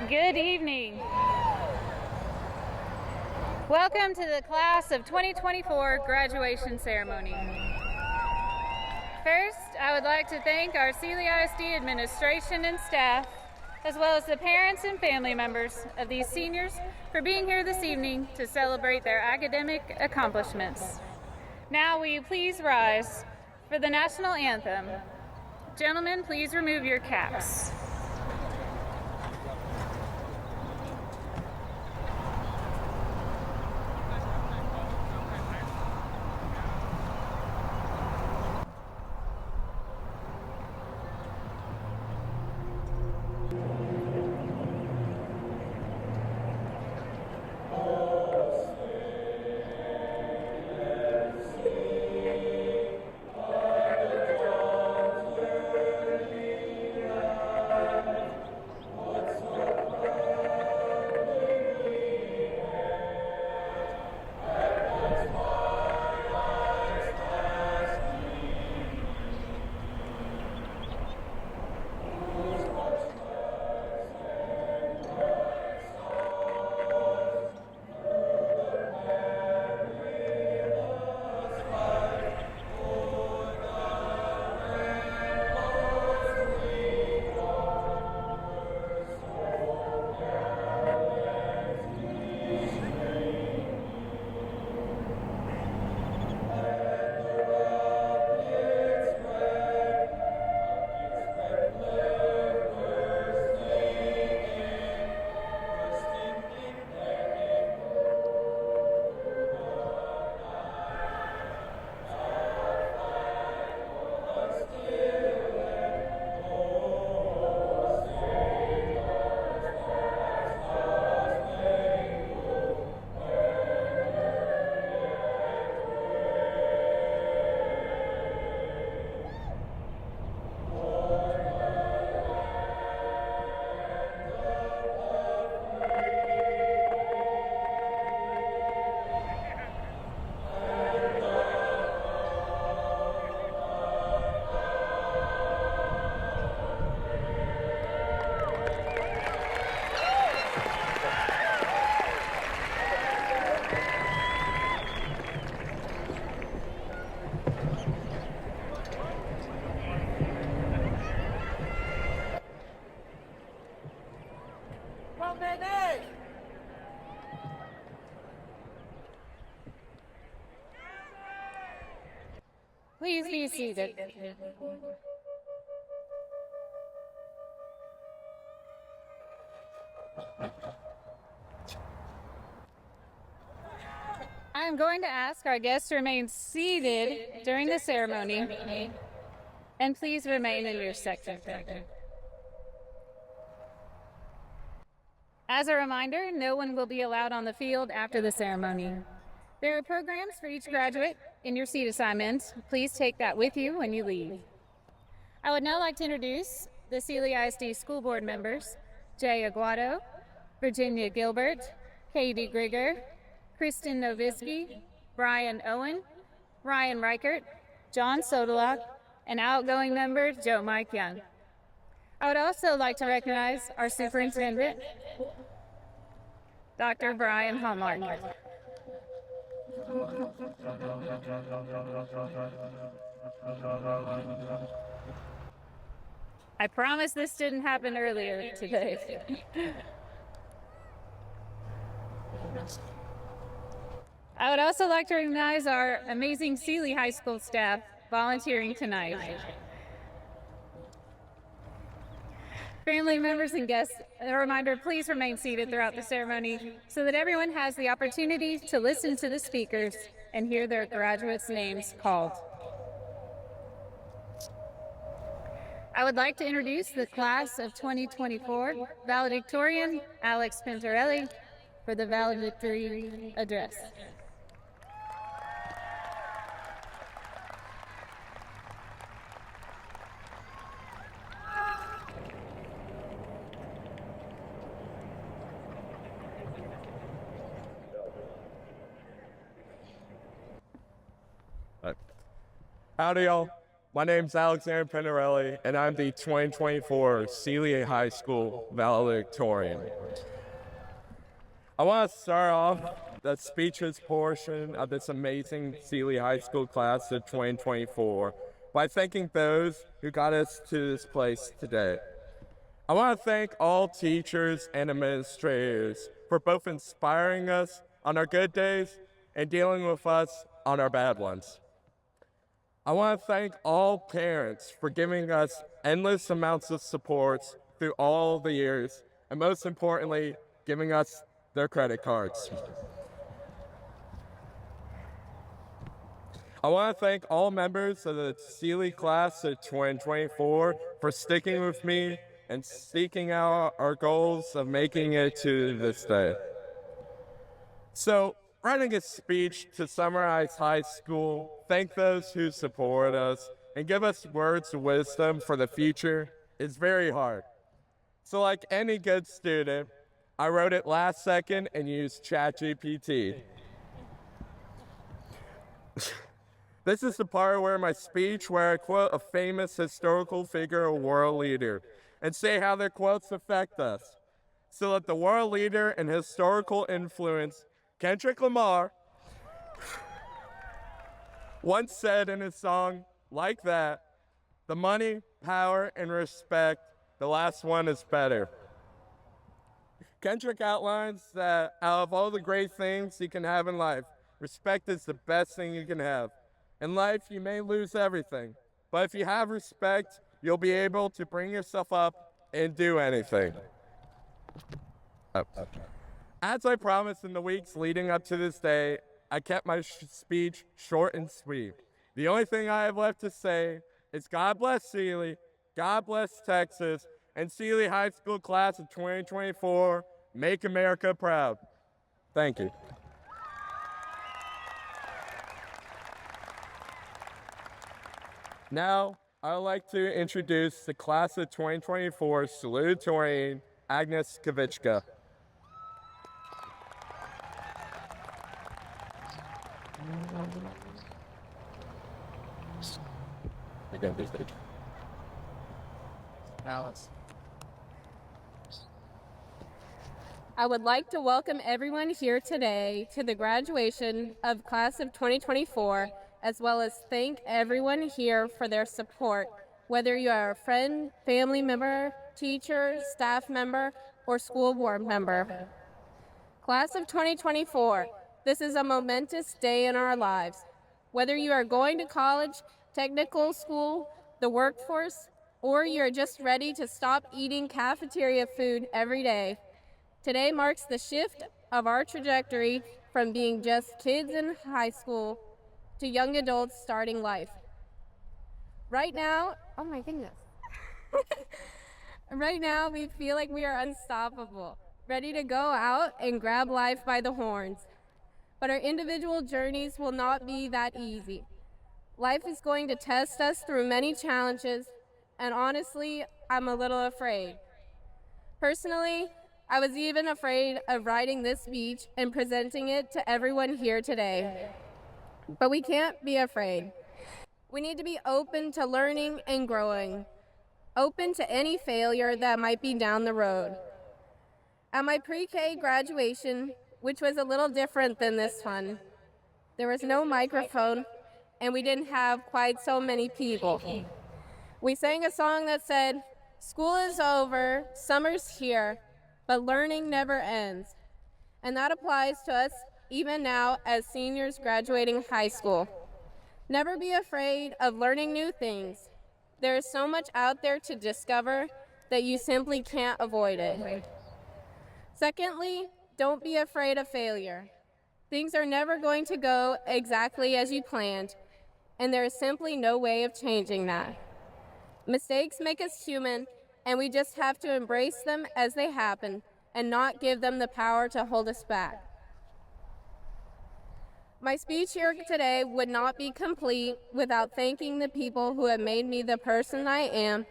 Good evening. Welcome to the class of 2024 graduation ceremony. First, I would like to thank our Sealy ISD administration and staff, as well as the parents and family members of these seniors for being here this evening to celebrate their academic accomplishments. Now, will you please rise for the national anthem? Gentlemen, please remove your caps. seated. I am going to ask our guests to remain seated during the ceremony, and please remain in your section. As a reminder, no one will be allowed on the field after the ceremony. There are programs for each graduate in your seat assignments. Please take that with you when you leave. I would now like to introduce the Sealy ISD School Board members, Jay Aguado, Virginia Gilbert, Katie Grigger, Kristen Novisky, Brian Owen, Ryan Reichert, John Sodolak, and outgoing member Joe Mike Young. I would also like to recognize our superintendent, Dr. Brian Hallmark. I promise this didn't happen earlier today. I would also like to recognize our amazing Sealy High School staff volunteering tonight. Family members and guests, a reminder, please remain seated throughout the ceremony so that everyone has the opportunity to listen to the speakers and hear their graduates' names called. I would like to introduce the class of 2024 valedictorian, Alex Pintarelli, for the valedictory address. Howdy, y'all. My name's Alexander Pinarelli, and I'm the 2024 Sealy High School valedictorian. I want to start off the speeches portion of this amazing Sealy High School class of 2024 by thanking those who got us to this place today. I want to thank all teachers and administrators for both inspiring us on our good days and dealing with us on our bad ones. I want to thank all parents for giving us endless amounts of support through all the years, and most importantly, giving us their credit cards. I want to thank all members of the Sealy class of 2024 for sticking with me and seeking out our goals of making it to this day. So, writing a speech to summarize high school, thank those who support us, and give us words of wisdom for the future is very hard. So like any good student, I wrote it last second and used ChatGPT. This is the part where my speech where I quote a famous historical figure or world leader and say how their quotes affect us. So that the world leader and historical influence Kendrick Lamar once said in his song, "Like that, the money, power, and respect, the last one is better." Kendrick outlines that out of all the great things you can have in life, respect is the best thing you can have. In life, you may lose everything, but if you have respect, you'll be able to bring yourself up and do anything. As I promised in the weeks leading up to this day, I kept my speech short and sweet. The only thing I have left to say is God bless Sealy, God bless Texas, and Sealy High School class of 2024, make America proud. Thank you. Now, I would like to introduce the class of 2024 salutatorian, Agnes Kavichka. Alice. I would like to welcome everyone here today to the graduation of class of 2024, as well as thank everyone here for their support, whether you are a friend, family member, teacher, staff member, or school board member. Class of 2024, this is a momentous day in our lives. Whether you are going to college, technical school, the workforce, or you're just ready to stop eating cafeteria food every day, today marks the shift of our trajectory from being just kids in high school to young adults starting life. Right now, oh my goodness. Right now, we feel like we are unstoppable, ready to go out and grab life by the horns. But our individual journeys will not be that easy. Life is going to test us through many challenges, and honestly, I'm a little afraid. Personally, I was even afraid of writing this speech and presenting it to everyone here today. But we can't be afraid. We need to be open to learning and growing, open to any failure that might be down the road. At my pre-K graduation, which was a little different than this one, there was no microphone and we didn't have quite so many people. We sang a song that said, "School is over, summer's here, but learning never ends." And that applies to us even now as seniors graduating high school. Never be afraid of learning new things. There is so much out there to discover that you simply can't avoid it. Secondly, don't be afraid of failure. Things are never going to go exactly as you planned, and there is simply no way of changing that. Mistakes make us human, and we just have to embrace them as they happen and not give them the power to hold us back. My speech here today would not be complete without thanking the people who have made me the person I am,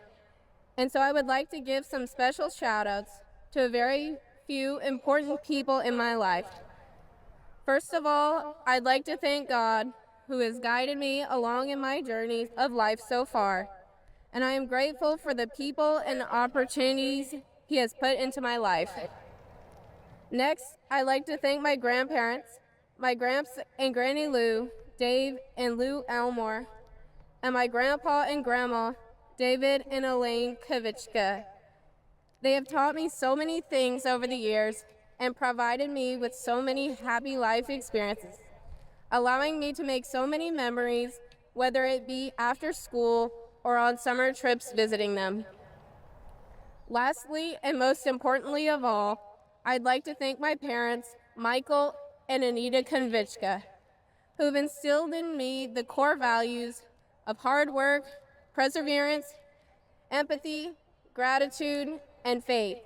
and so I would like to give some special shout-outs to a very few important people in my life. First of all, I'd like to thank God, who has guided me along in my journey of life so far, and I am grateful for the people and opportunities He has put into my life. Next, I'd like to thank my grandparents, my Gramps and Granny Lou, Dave and Lou Elmore, and my grandpa and grandma, David and Elaine Kavichka. They have taught me so many things over the years and provided me with so many happy life experiences, allowing me to make so many memories, whether it be after school or on summer trips visiting them. Lastly, and most importantly of all, I'd like to thank my parents, Michael and Anita Konvichka, who've instilled in me the core values of hard work, perseverance, empathy, gratitude, and faith.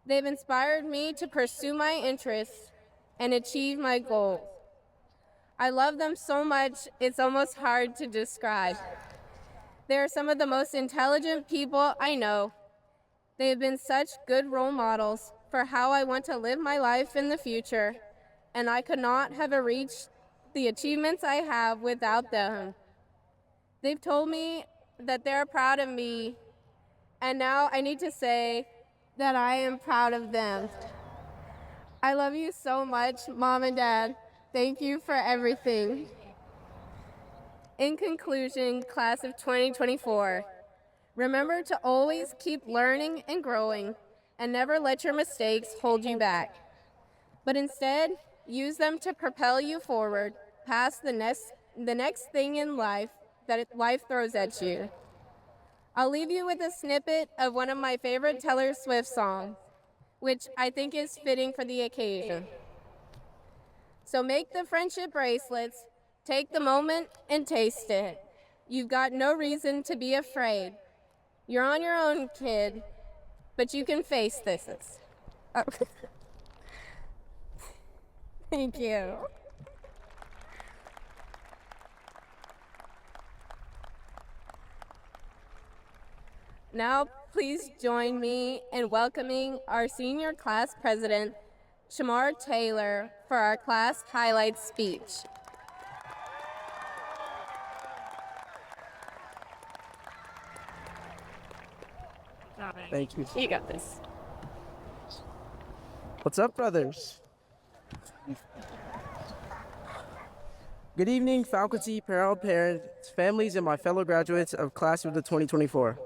They've inspired me to pursue my interests and achieve my goals. I love them so much, it's almost hard to describe. They are some of the most intelligent people I know. They have been such good role models for how I want to live my life in the future, and I could not have reached the achievements I have without them. They've told me that they're proud of me, and now I need to say that I am proud of them. I love you so much, Mom and Dad. Thank you for everything. In conclusion, class of 2024, remember to always keep learning and growing, and never let your mistakes hold you back. But instead, use them to propel you forward past the next thing in life that life throws at you. I'll leave you with a snippet of one of my favorite Taylor Swift songs, which I think is fitting for the occasion. So make the friendship bracelets, take the moment and taste it. You've got no reason to be afraid. You're on your own, kid, but you can face this. Oh. Thank you. Now, please join me in welcoming our senior class president, Shamar Taylor, for our class highlights speech. Thank you. You got this. What's up, brothers? Good evening, faculty, proud parents, families, and my fellow graduates of class of the 2024.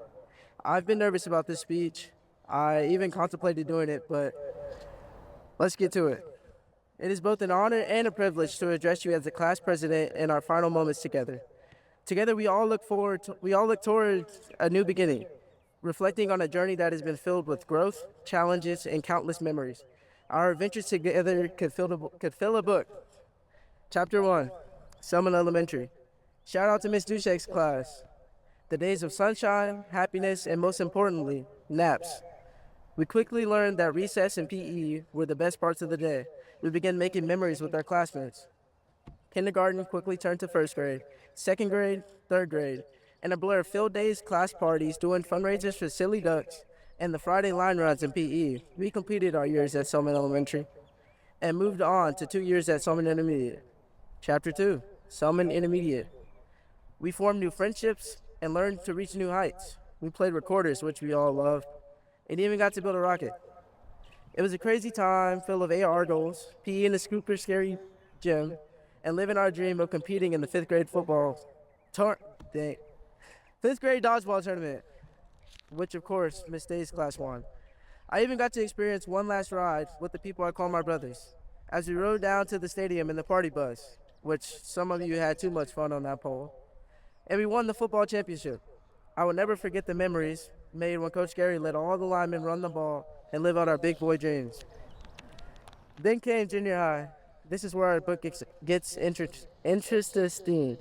I've been nervous about this speech. I even contemplated doing it, but let's get to it. It is both an honor and a privilege to address you as the class president in our final moments together. Together, we all look toward a new beginning, reflecting on a journey that has been filled with growth, challenges, and countless memories. Our adventures together could fill a book. Chapter 1, Selman Elementary. Shout out to Miss Dushek's class. The days of sunshine, happiness, and most importantly, naps. We quickly learned that recess and PE were the best parts of the day. We began making memories with our classmates. Kindergarten quickly turned to first grade, second grade, third grade, and a blur of field days, class parties, doing fundraisers for Silly Ducks, and the Friday line runs in PE. We completed our years at Selman Elementary and moved on to 2 years at Selman Intermediate. Chapter 2, Selman Intermediate. We formed new friendships and learned to reach new heights. We played recorders, which we all loved, and even got to build a rocket. It was a crazy time full of AR goals, PE in the super scary gym, and living our dream of competing in the fifth grade dodgeball tournament, which of course Miss Day's class won. I even got to experience one last ride with the people I call my brothers, as we rode down to the stadium in the party bus, which some of you had too much fun on that pole, and we won the football championship. I will never forget the memories made when Coach Gary let all the linemen run the ball and live out our big boy dreams. Then came junior high. This is where our book gets interesting.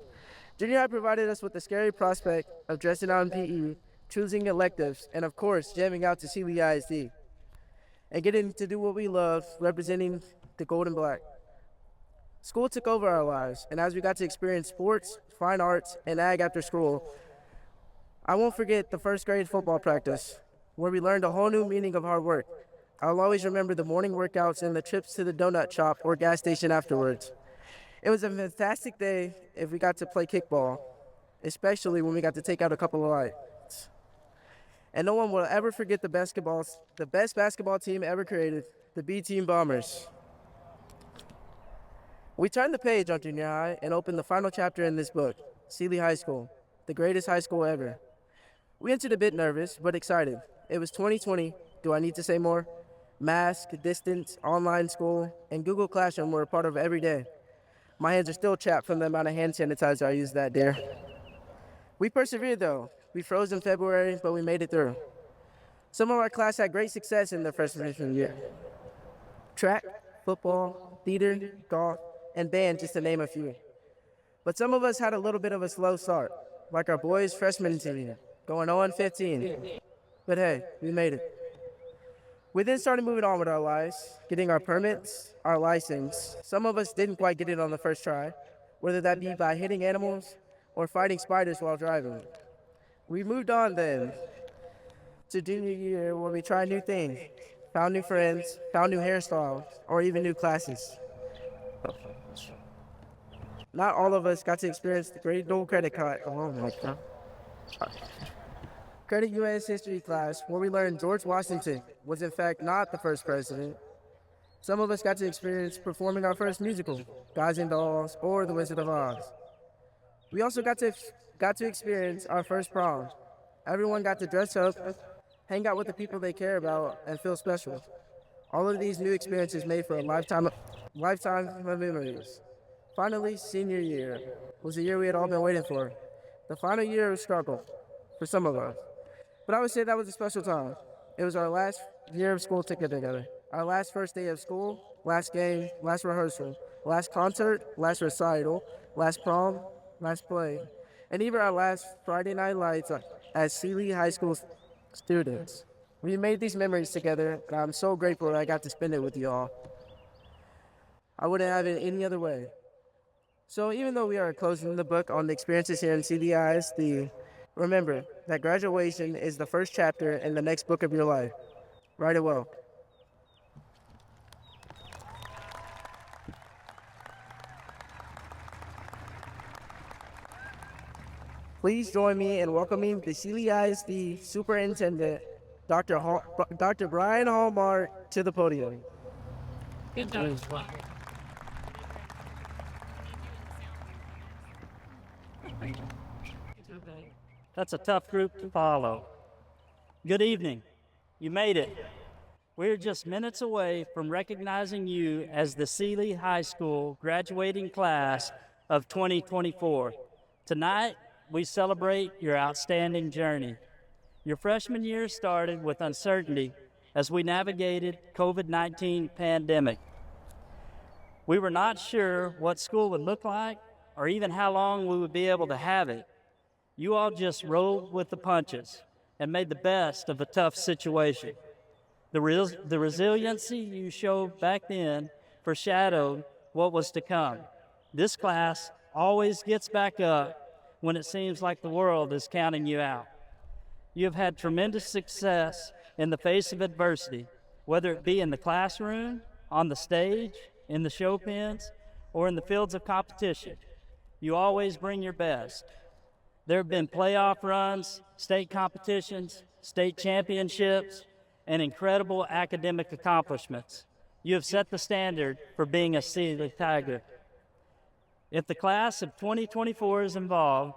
Junior high provided us with the scary prospect of dressing out in PE, choosing electives, and of course, jamming out to Sealy ISD, and getting to do what we love, representing the gold and black. School took over our lives, and as we got to experience sports, fine arts, and ag after school, I won't forget the first grade football practice, where we learned a whole new meaning of hard work. I'll always remember the morning workouts and the trips to the donut shop or gas station afterwards. It was a fantastic day if we got to play kickball, especially when we got to take out a couple of lights. And no one will ever forget the best basketball team ever created, the B-Team Bombers. We turned the page on junior high and opened the final chapter in this book, Sealy High School, the greatest high school ever. We entered a bit nervous, but excited. It was 2020. Do I need to say more? Mask, distance, online school, and Google Classroom were a part of every day. My hands are still chapped from the amount of hand sanitizer I used that day. We persevered though. We froze in February, but we made it through. Some of our class had great success in their freshman year. Track, football, theater, golf, and band, just to name a few. But some of us had a little bit of a slow start, like our boys' freshman team, going 0-15. But hey, we made it. We then started moving on with our lives, getting our permits, our license. Some of us didn't quite get it on the first try, whether that be by hitting animals or fighting spiders while driving. We moved on then to junior year, where we tried new things, found new friends, found new hairstyles, or even new classes. Not all of us got to experience the great dual credit card. Oh my God. Credit U.S. history class, where we learned George Washington was in fact not the first president. Some of us got to experience performing our first musical, Guys and Dolls, or The Wizard of Oz. We also got to experience our first prom. Everyone got to dress up, hang out with the people they care about, and feel special. All of these new experiences made for a lifetime of memories. Finally, senior year was the year we had all been waiting for. The final year of struggle for some of us. But I would say that was a special time. It was our last year of school together. Our last first day of school, last game, last rehearsal, last concert, last recital, last prom, last play, and even our last Friday night lights as Sealy High School students. We made these memories together, and I'm so grateful that I got to spend it with you all. I wouldn't have it any other way. So even though we are closing the book on the experiences here in Sealy ISD, remember that graduation is the first chapter in the next book of your life. Write it well. Please join me in welcoming the Sealy ISD Superintendent, Dr. Brian Hallmark, to the podium. Good job. That's a tough group to follow. Good evening. You made it. We're just minutes away from recognizing you as the Sealy High School graduating class of 2024. Tonight, we celebrate your outstanding journey. Your freshman year started with uncertainty as we navigated COVID-19 pandemic. We were not sure what school would look like or even how long we would be able to have it. You all just rolled with the punches and made the best of a tough situation. The resiliency you showed back then foreshadowed what was to come. This class always gets back up when it seems like the world is counting you out. You have had tremendous success in the face of adversity, whether it be in the classroom, on the stage, in the show pens, or in the fields of competition. You always bring your best. There have been playoff runs, state competitions, state championships, and incredible academic accomplishments. You have set the standard for being a Sealy Tiger. If the class of 2024 is involved,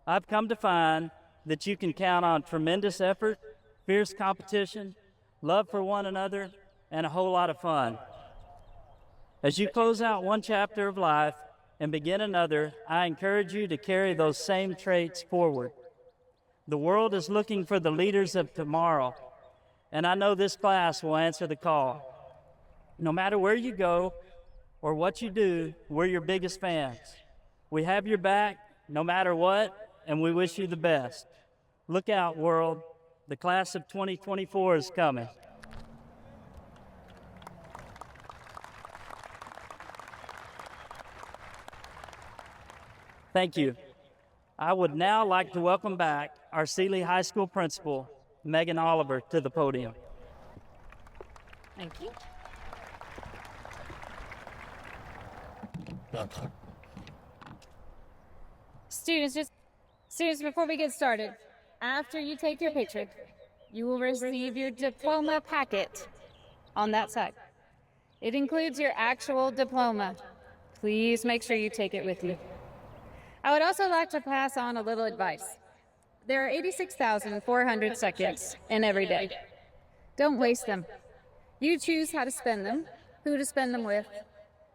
I've come to find that you can count on tremendous effort, fierce competition, love for one another, and a whole lot of fun. As you close out one chapter of life and begin another, I encourage you to carry those same traits forward. The world is looking for the leaders of tomorrow, and I know this class will answer the call. No matter where you go or what you do, we're your biggest fans. We have your back no matter what, and we wish you the best. Look out, world. The class of 2024 is coming. Thank you. I would now like to welcome back our Sealy High School principal, Megan Oliver, to the podium. Thank you. Students, before we get started, after you take your picture, you will receive your diploma packet on that side. It includes your actual diploma. Please make sure you take it with you. I would also like to pass on a little advice. There are 86,400 seconds in every day. Don't waste them. You choose how to spend them, who to spend them with,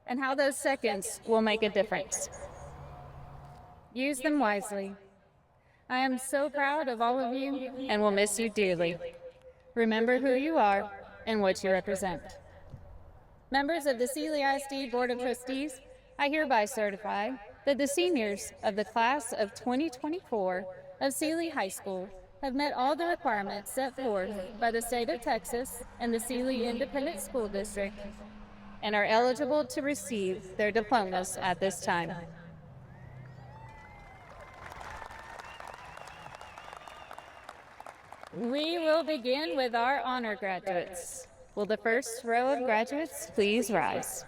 and how those seconds will make a difference. Use them wisely. I am so proud of all of you and will miss you dearly. Remember who you are and what you represent. Members of the Sealy ISD Board of Trustees, I hereby certify that the seniors of the class of 2024 of Sealy High School have met all the requirements set forth by the state of Texas and the Sealy Independent School District and are eligible to receive their diplomas at this time. We will begin with our honor graduates. Will the first row of graduates please rise?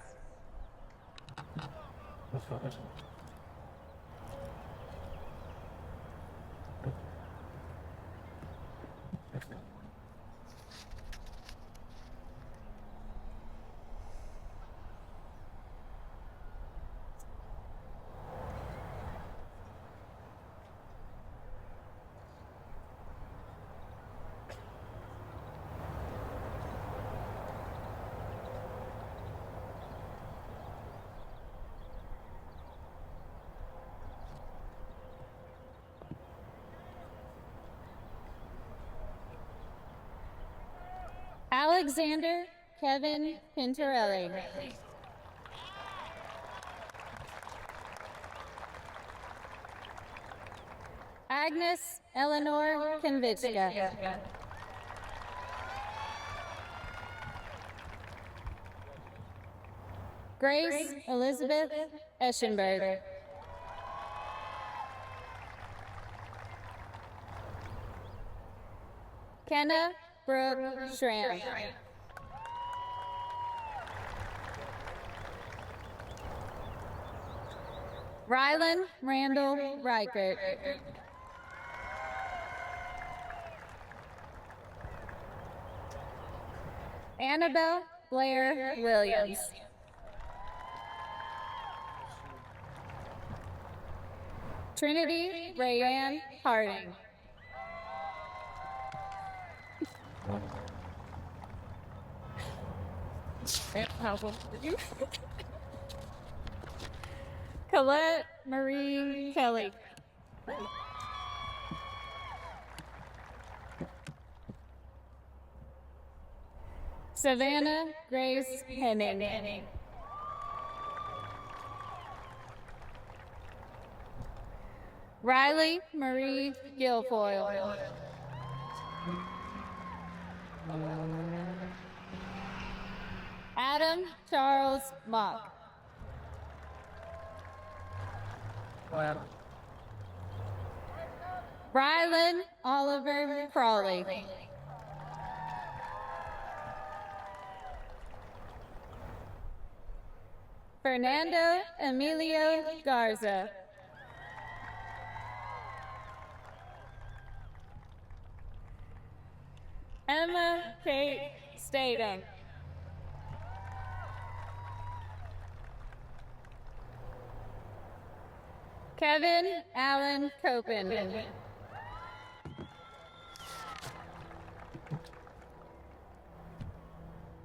Alexander Kevin Pintarelli. Agnes Eleanor Konvitska. Grace Elizabeth Eschenberg. Kenna Brooke Schramm. Rylan Randall Reichert. Annabelle Blair Williams. Trinity Rayanne Harding. Colette Marie Kelly. Savannah Grace Henning. Riley Marie Guilfoyle. Adam Charles Mock. Rylan Oliver Crawley. Fernando Emilio Garza. Emma Kate Statham. Kevin Allen Copen.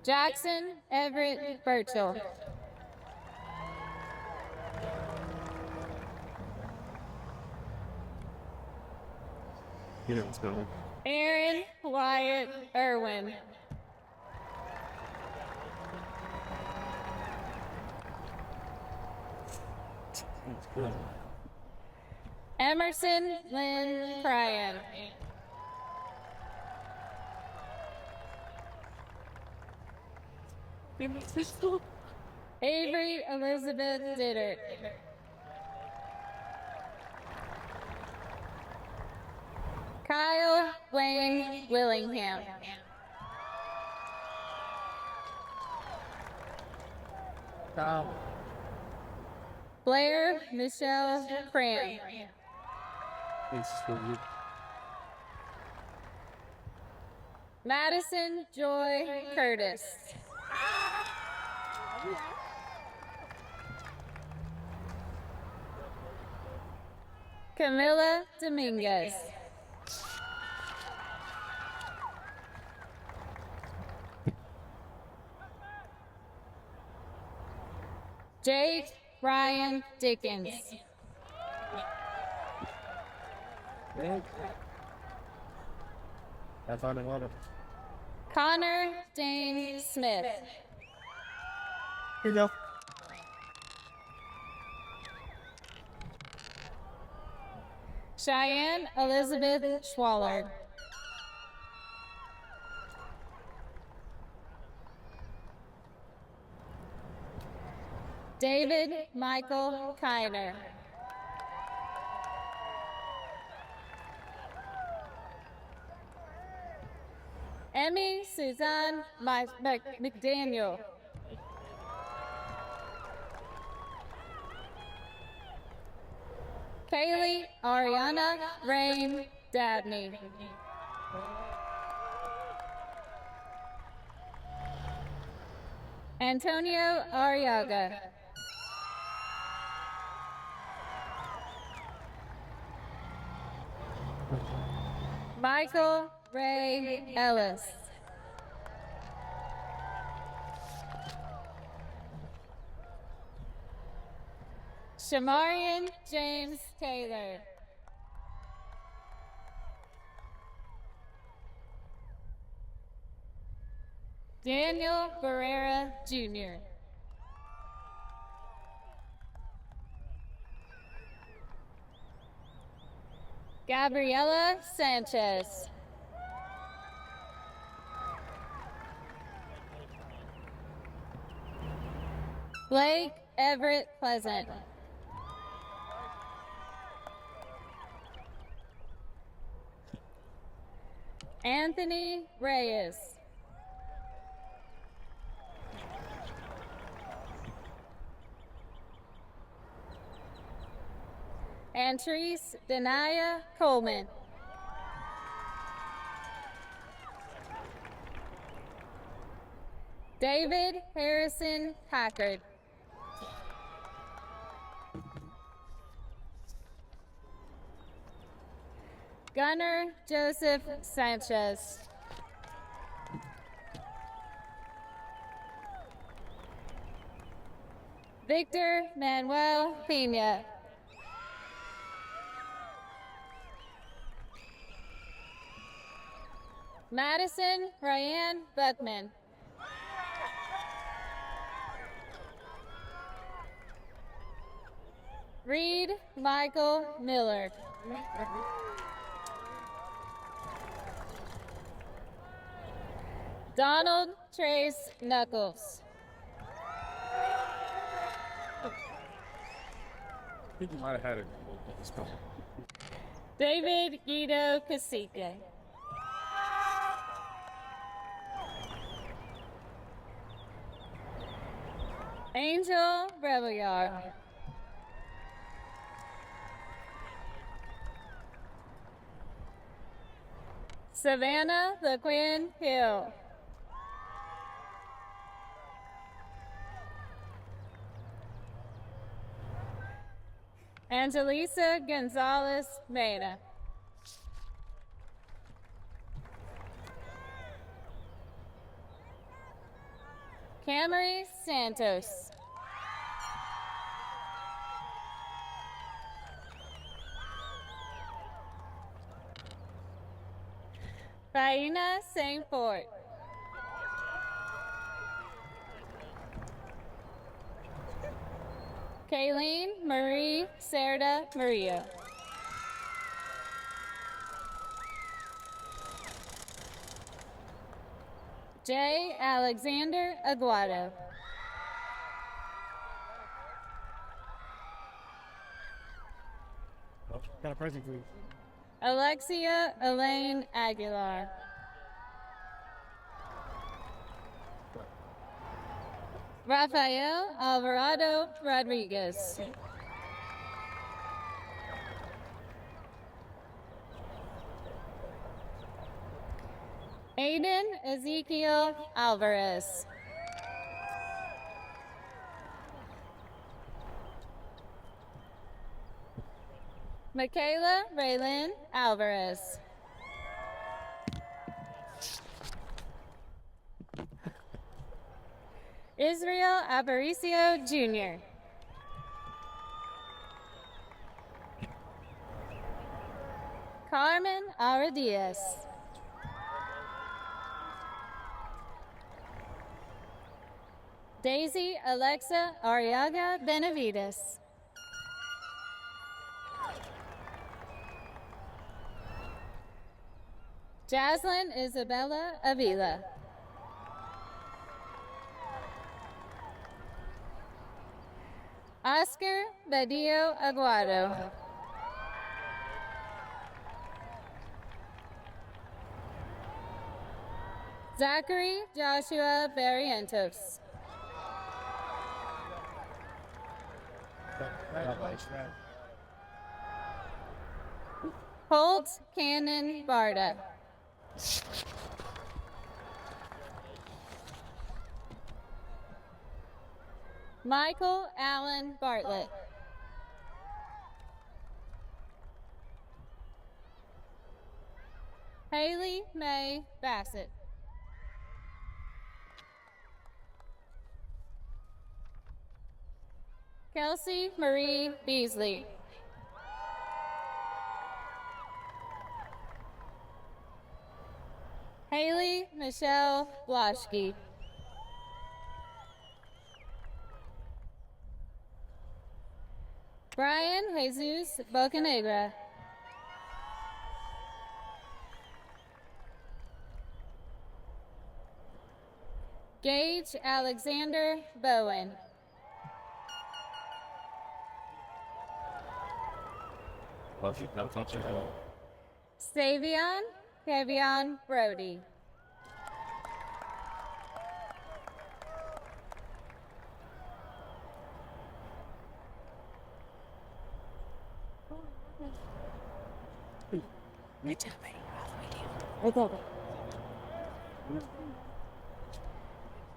Jackson Everett Burchell. Aaron Wyatt Irwin. Emerson Lynn Pryan. Avery Elizabeth Dittert. Kyle Wayne Willingham. Blair Michelle Cram. Madison Joy Curtis. Camilla Dominguez. Jake Ryan Dickens. Connor Dane Smith. Here you go. Cheyenne Elizabeth Schwaller. David Michael Kiner. Emmy Suzanne McDaniel. Kaylee Ariana Rain Dabney. Antonio Arriaga. Michael Ray Ellis. Shamarian James Taylor. Daniel Barrera Jr. Gabriela Sanchez. Blake Everett Pleasant. Anthony Reyes. Antrice Denaya Coleman. David Harrison Packard. Gunnar Joseph Sanchez. Victor Manuel Pena. Madison Ryan Buckman. Reed Michael Miller. Donald Trace Knuckles. I think you might have had it. David Guido Cacique. Angel Rebelliard. Savannah LaQuinn Hill. Angelisa Gonzalez Mena. Camry Santos. Faina St. Fort. Kayleen Marie Serda Maria. J. Alexander Aguado. Got a present for you. Alexia Elaine Aguilar. Rafael Alvarado Rodriguez. Aiden Ezekiel Alvarez. Michaela Raylin Alvarez. Israel Aparicio Jr. Carmen Ara Diaz. Daisy Alexa Arriaga Benavides. Jaslyn Isabella Avila. Oscar Badillo Aguado. Zachary Joshua Barrientos. Holt Cannon Barda. Michael Allen Bartlett. Haley Mae Bassett. Kelsey Marie Beasley. Haley Michelle Bloschke. Brian Jesus Bocanegra. Gage Alexander Bowen. Savion Kevion Brody.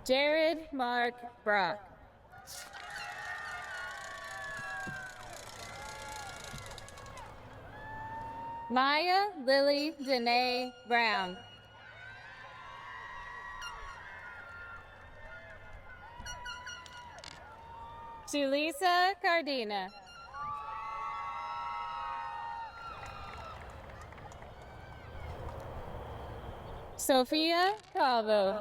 Jared Mark Brock. Maya Lily Danae Brown. Julissa Cardina. Sofia Calvo.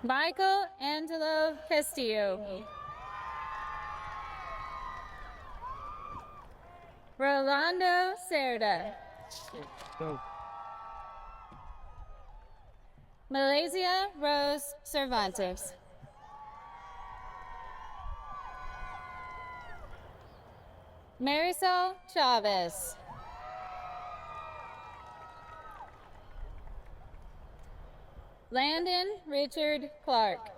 Michael Angelo Castillo. Rolando Cerda. Malaysia Rose Cervantes. Marisol Chavez. Landon Richard Clark.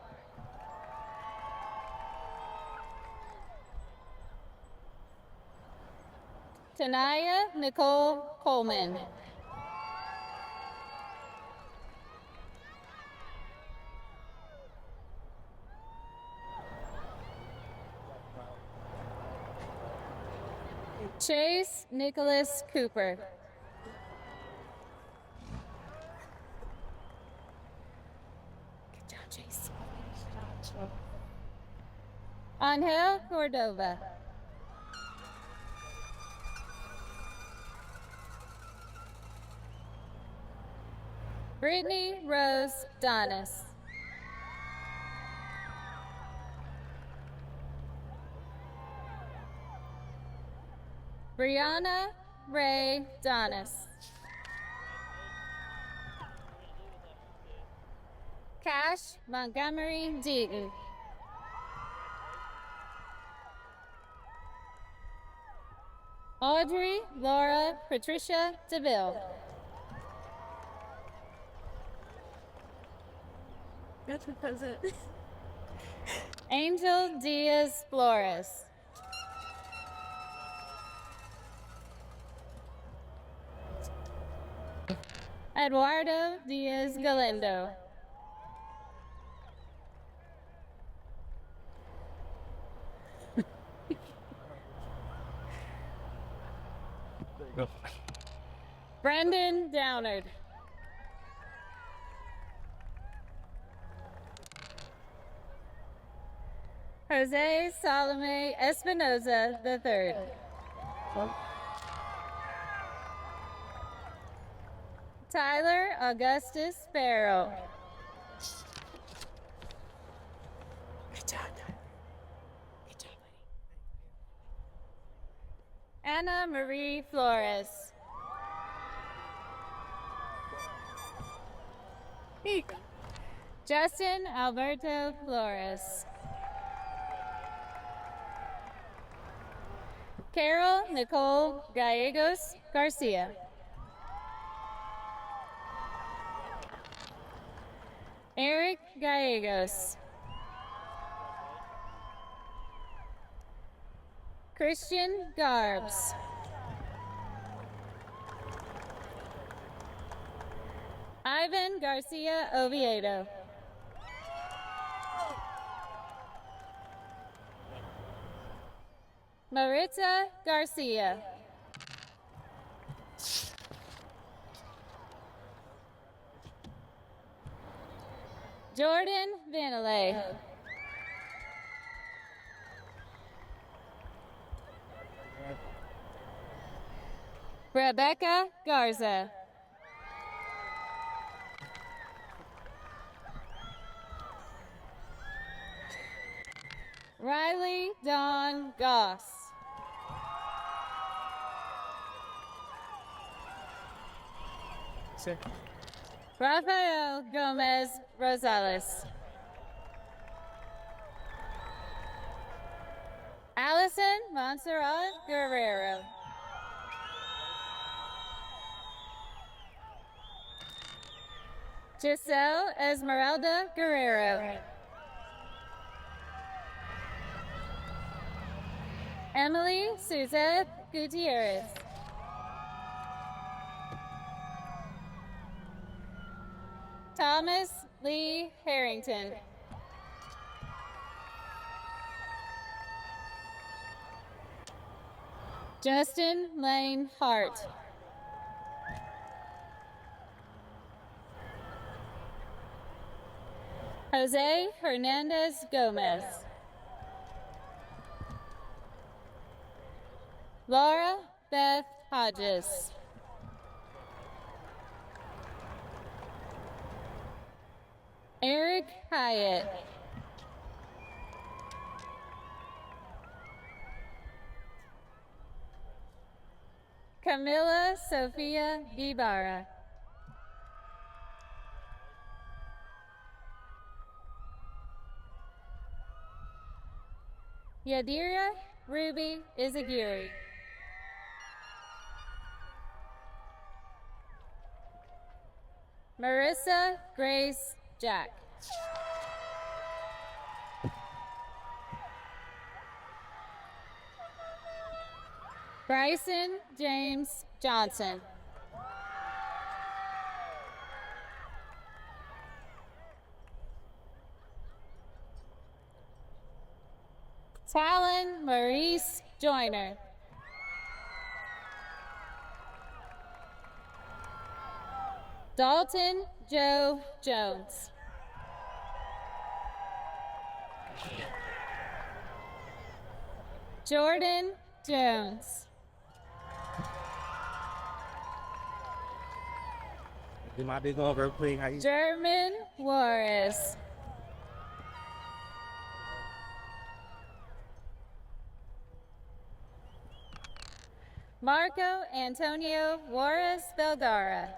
Tanaya Nicole Coleman. Chase Nicholas Cooper. Good job, Chase. Angel Cordova. Brittany Rose Donis. Brianna Ray Donis. Cash Montgomery Deaton. Audrey Laura Patricia DeVille. That's the present. Angel Diaz Flores. Eduardo Diaz Galindo. Brendan Downard. Jose Salome Espinoza III. Tyler Augustus Farrell. Good job, Tyler. Good job, buddy. Anna Marie Flores. Here you go. Justin Alberto Flores. Carol Nicole Gallegos Garcia. Eric Gallegos. Christian Garbs. Ivan Garcia Oviedo. Maritza Garcia. Jordan Vanilay. Rebecca Garza. Riley Dawn Goss. Rafael Gomez Rosales. Allison Montserrat Guerrero. Giselle Esmeralda Guerrero. Emily Suzette Gutierrez. Thomas Lee Harrington. Justin Lane Hart. Jose Hernandez Gomez. Laura Beth Hodges. Eric Hyatt. Camila Sofia Ibarra. Yadira Ruby Izagiri. Marissa Grace Jack. Bryson James Johnson. Talon Maurice Joyner. Dalton Joe Jones. Jordan Jones. You might be going over playing how you German Juarez. Marco Antonio Juarez Belgara.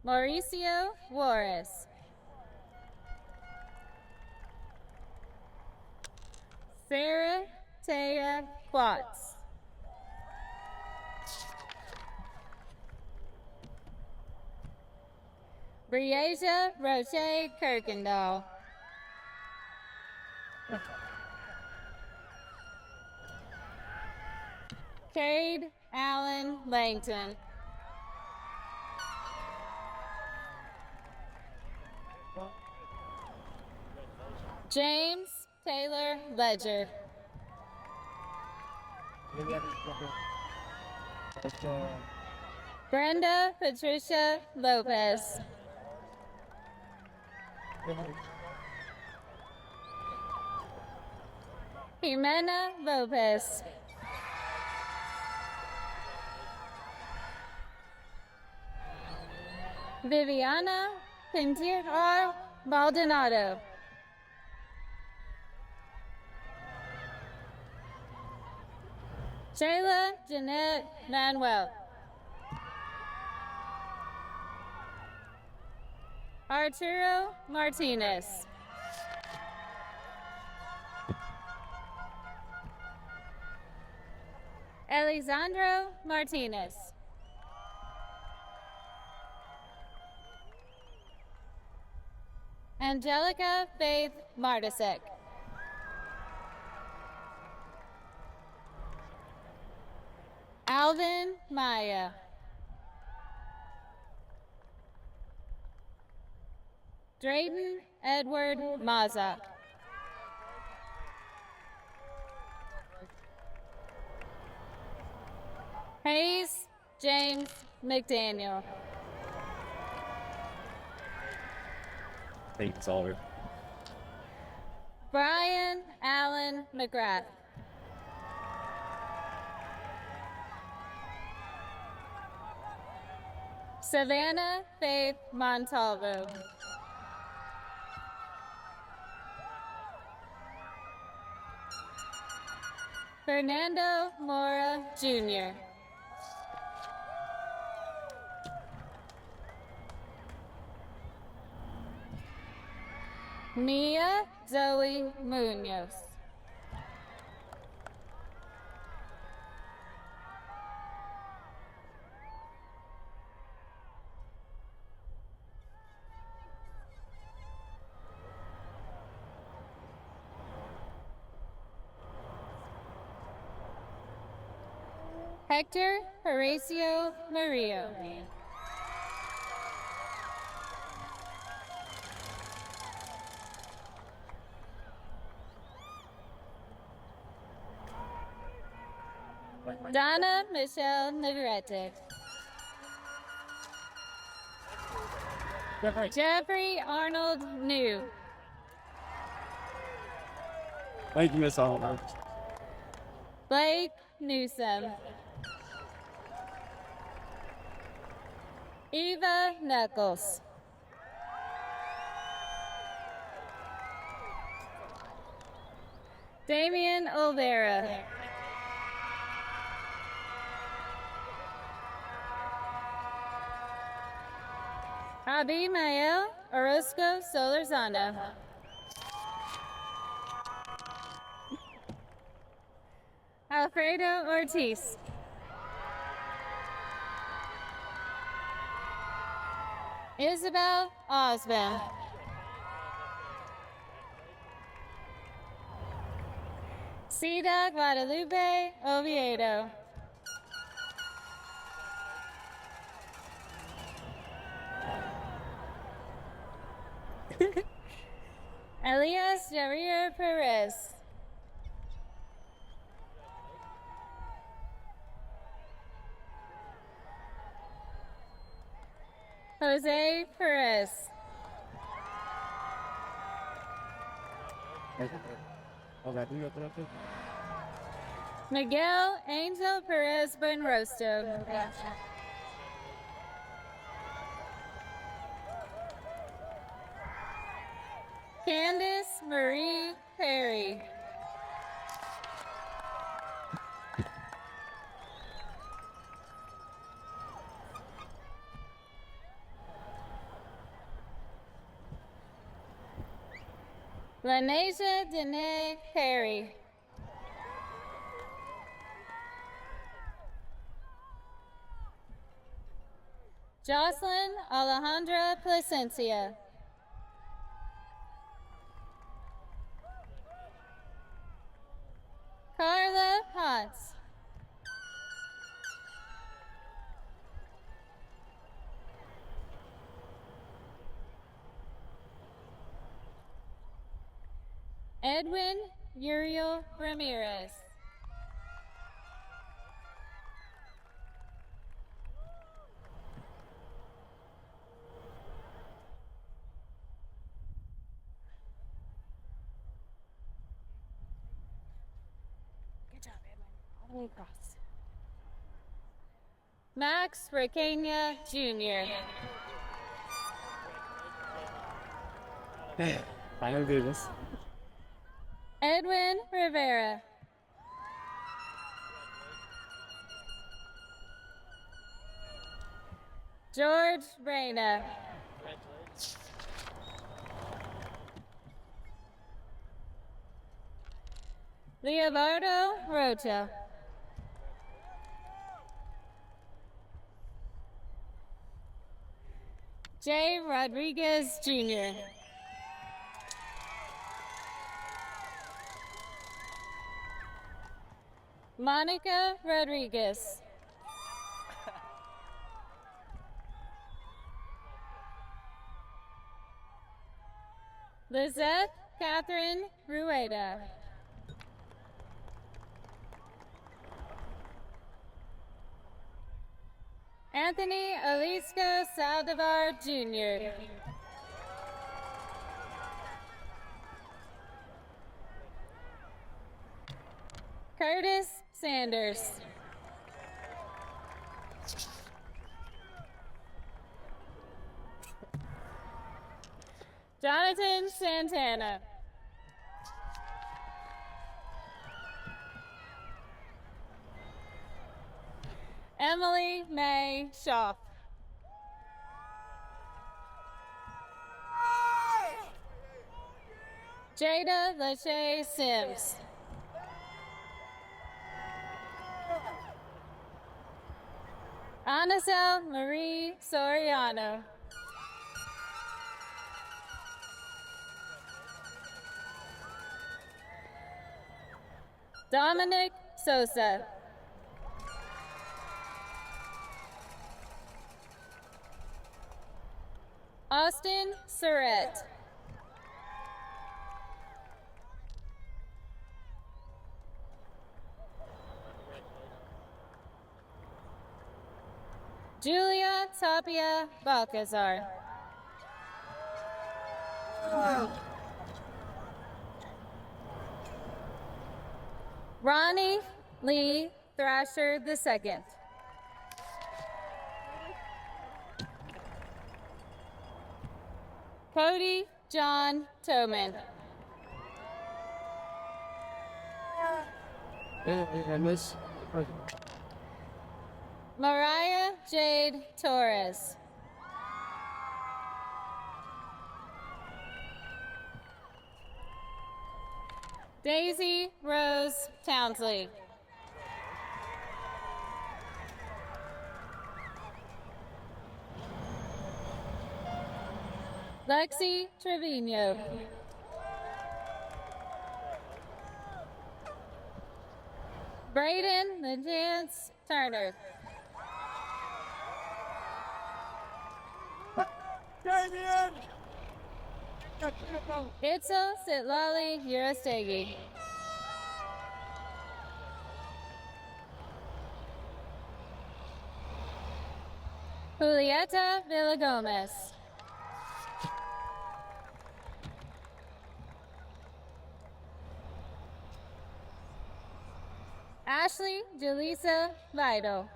Mauricio Juarez. Sarah Taya Watts. Briasia Roche Kirkendall. Cade Allen Langton. James Taylor Ledger. Brenda Patricia Lopez. Jimena Lopez. Viviana Pintier Maldonado. Shayla Jeanette Manuel. Arturo Martinez. Alexandro Martinez. Angelica Faith Martisek. Alvin Maya. Drayton Edward Maza. Hayes James McDaniel. Thanks, Oliver. Brian Allen McGrath. Savannah Faith Montalvo. Fernando Mora Jr. Mia Zoe Munoz. Hector Horacio Murillo. Donna Michelle Navarrete. Jeffrey Arnold New. Thank you, Miss Oliver. Blake Newsom. Eva Knuckles. Damian Olvera. Abimael Orozco Solorzano. Alfredo Ortiz. Isabel Osborne. Cida Guadalupe Oviedo. Elias Javier Perez. Jose Perez. Miguel Angel Perez Buenrostro. Candice Marie Perry. Lanasia Dene Perry. Jocelyn Alejandra Placencia. Carla Potts. Edwin Uriel Ramirez. Good job, Edwin. All the way across. Max Requena Jr. I know do this. Edwin Rivera. George Reyna. Leobardo Rocha. Jay Rodriguez Jr. Monica Rodriguez. Lizette Catherine Rueda. Anthony Alisco Saldivar Jr. Curtis Sanders. Jonathan Santana. Emily May Schaff. Jada Lachey Sims. Anacel Marie Soriano. Dominic Sosa. Austin Surratt. Julia Tapia Balcazar. Ronnie Lee Thrasher II. Cody John Toman. And Miss. Mariah Jade Torres. Daisy Rose Townsley. Lexi Trevino. Braden the Dance Turner. Itzel Sitlali Urastegi. Julieta Villagomez. Ashley Jaleesa Vital.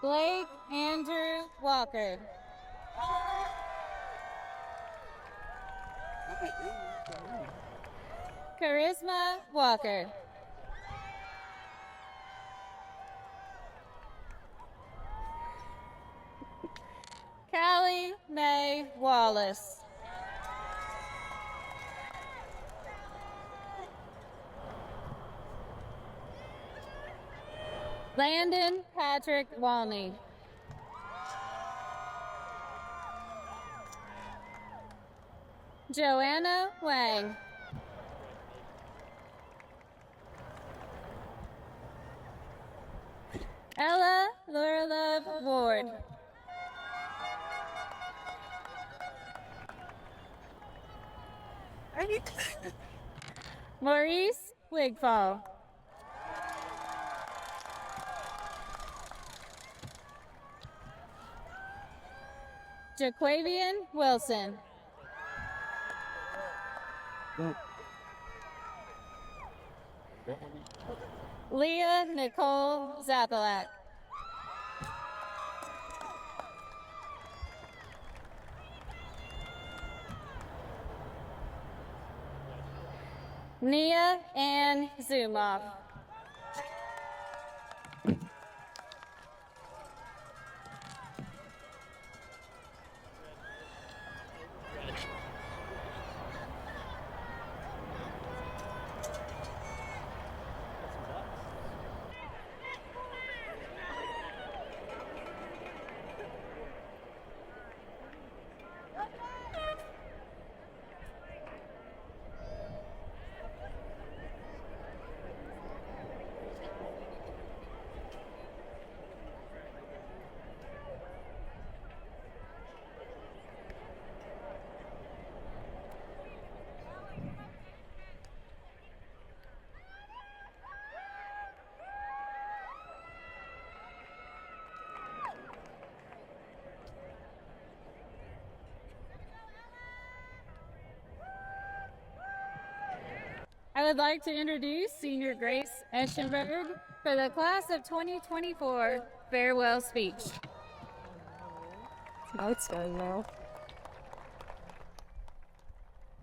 Blake Andrew Walker. Charisma Walker. Callie Mae Wallace. Landon Patrick Walney. Joanna Wang. Ella Lurlove Ward. Maurice Wigfall. Jaquavian Wilson. Leah Nicole Zapalak. Nia Ann Zumov. I would like to introduce Senior Grace Eschenberg for the class of 2024 farewell speech. Oh, it's going now.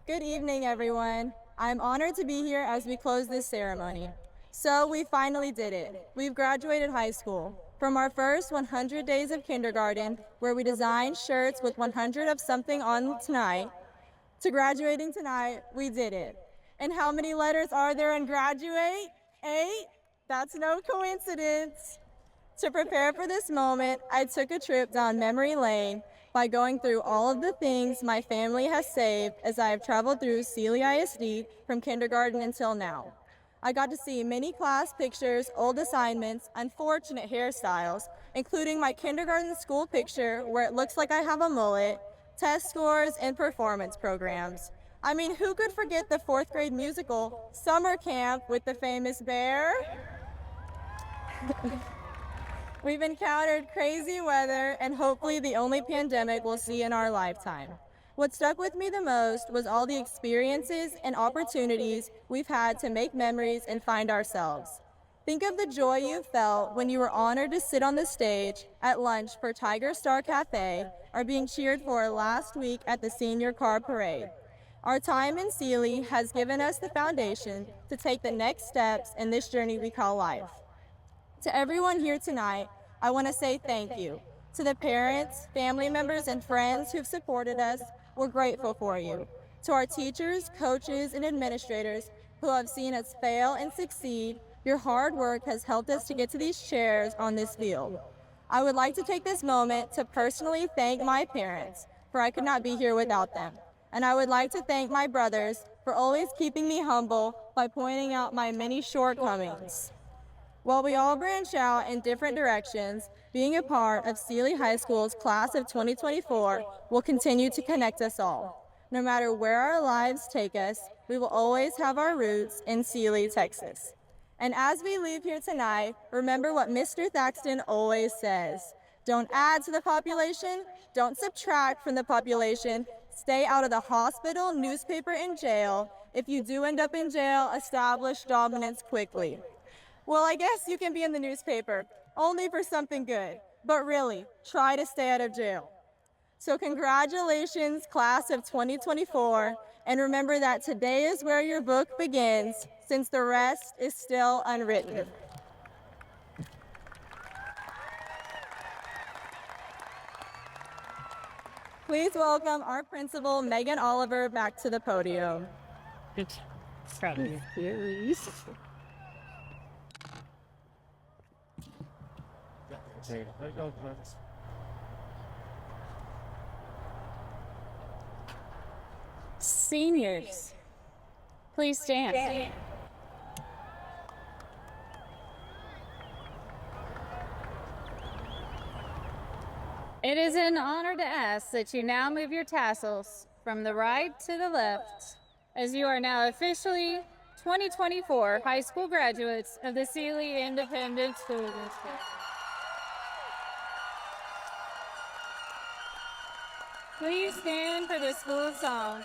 Good evening, everyone. I'm honored to be here as we close this ceremony. So we finally did it. We've graduated high school. From our first 100 days of kindergarten, where we designed shirts with 100 of something on tonight, to graduating tonight, we did it. And how many letters are there in graduate? 8? That's no coincidence. To prepare for this moment, I took a trip down memory lane by going through all of the things my family has saved as I have traveled through Sealy ISD from kindergarten until now. I got to see many class pictures, old assignments, unfortunate hairstyles, including my kindergarten school picture where it looks like I have a mullet, test scores, and performance programs. I mean, who could forget the 4th grade musical, Summer Camp, with the famous bear? We've encountered crazy weather and hopefully the only pandemic we'll see in our lifetime. What stuck with me the most was all the experiences and opportunities we've had to make memories and find ourselves. Think of the joy you felt when you were honored to sit on the stage at lunch for Tiger Star Cafe or being cheered for last week at the Senior Car Parade. Our time in Sealy has given us the foundation to take the next steps in this journey we call life. To everyone here tonight, I want to say thank you. To the parents, family members, and friends who've supported us, we're grateful for you. To our teachers, coaches, and administrators who have seen us fail and succeed, your hard work has helped us to get to these chairs on this field. I would like to take this moment to personally thank my parents, for I could not be here without them. And I would like to thank my brothers for always keeping me humble by pointing out my many shortcomings. While we all branch out in different directions, being a part of Sealy High School's class of 2024 will continue to connect us all. No matter where our lives take us, we will always have our roots in Sealy, Texas. And as we leave here tonight, remember what Mr. Thaxton always says. Don't add to the population, don't subtract from the population, stay out of the hospital, newspaper, and jail. If you do end up in jail, establish dominance quickly. Well, I guess you can be in the newspaper, only for something good. But really, try to stay out of jail. So congratulations, class of 2024, and remember that today is where your book begins, since the rest is still unwritten. Please welcome our principal, Megan Oliver, back to the podium. Good. Proud of you. Seniors, please stand. It is an honor to ask that you now move your tassels from the right to the left, as you are now officially 2024 high school graduates of the Sealy Independent School District. Please stand for the school song.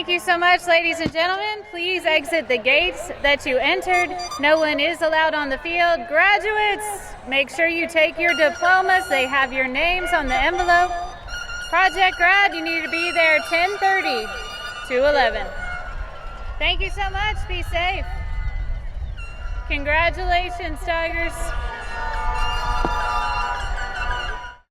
Thank you so much, ladies and gentlemen. please exit the gates that you entered. No one is allowed on the field. Graduates, make sure you take your diplomas. They have your names on the envelope. Project Grad, you need to be there 10:30 to 11. Thank you so much. Be safe. Congratulations, Tigers.